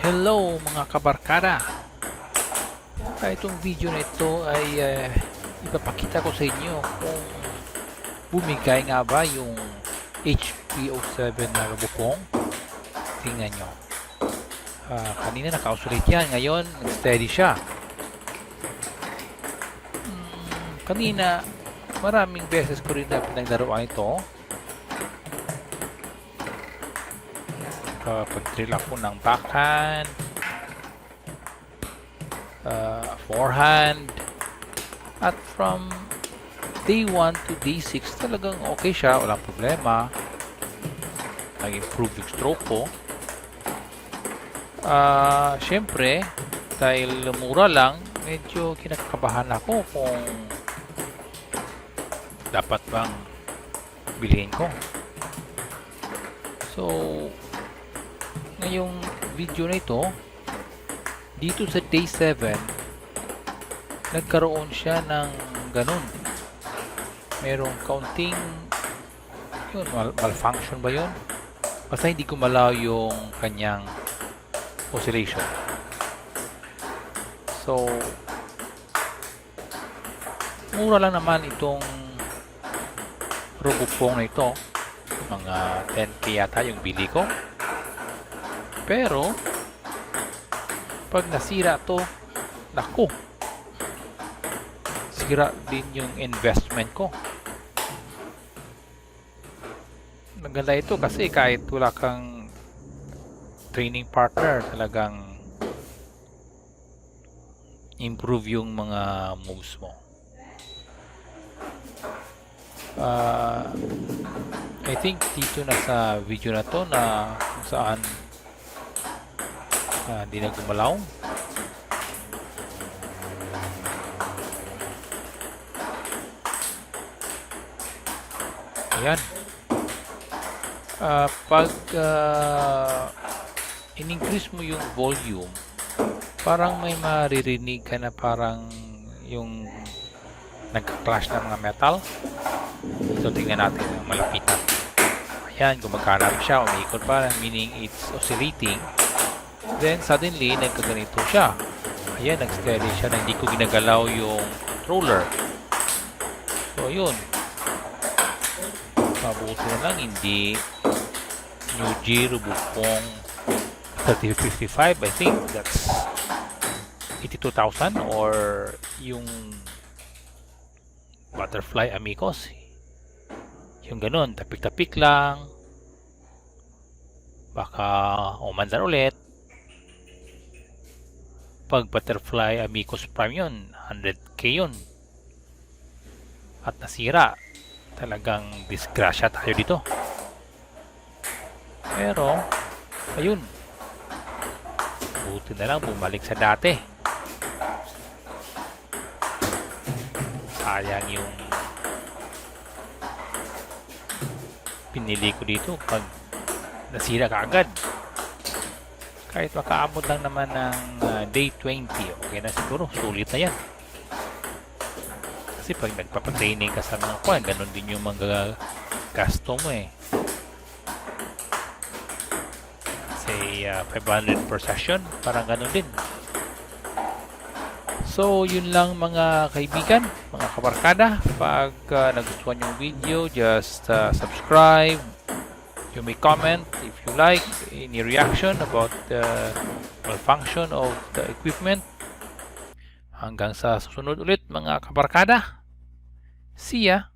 Hello mga kabarkada! Itong video na ito ay ipapakita ko sa inyo kung bumigay nga ba yung HP07 na robopong. Tingnan nyo. Kanina naka-oscillate yan, ngayon steady siya. Kanina maraming beses ko rin na pinaglaruan ito. Pag-drill ako ng backhand, forehand, at from day 1 to day 6 talagang okay siya, walang problema. Nag-improve yung stroke ko. Syempre dahil mura lang, medyo kinakabahan ako kung dapat bang bilhin ko. So ngayong video na ito, dito sa day 7 nagkaroon siya ng ganun, merong counting yun, malfunction ba yun? Basta hindi gumalaw yung kanyang oscillation. So mura lang naman itong robopong na ito, mga 10k yata yung bili ko. Pero pag nasira to, naku, sira din yung investment ko. Maganda ito kasi kahit wala kang training partner, talagang improve yung mga moves mo. I think dito na sa video na to na kung saan hindi na gumalaw. Ayan. Pag in-increase mo yung volume, parang may maririnig ka na parang yung nagka-clash ng mga metal. So tingnan natin ang malapitan. Ayan, gumagana siya, umiikot pa, meaning it's oscillating. Then suddenly nagkaganito siya. Ayan, nag-steady siya na hindi ko ginagalaw yung controller. So yun, mabuti na lang hindi New G robopong 3055. I think that's 82,000, or yung butterfly amigos, yung ganun, tapik-tapik lang, baka umandar ulit. Pag butterfly amigos prime yun, 100k yun, at nasira, talagang disgrasya tayo dito. Pero ayun, buti na lang bumalik sa dati. Sayang yung pinili ko dito pag nasira kaagad. Kahit makaabot lang naman ng day 20, okay na siguro, sulit na yan. Kasi pag nagpapatraining ka sa mga kwan, ganun din yung mga gasto mo eh. Say 500 per session, parang ganun din. So yun lang mga kaibigan, mga kabarkada. Pag nagustuhan yung video, just subscribe. You may comment if you like any reaction about the malfunction of the equipment. Hanggang sa susunod ulit mga kabarkada. See ya!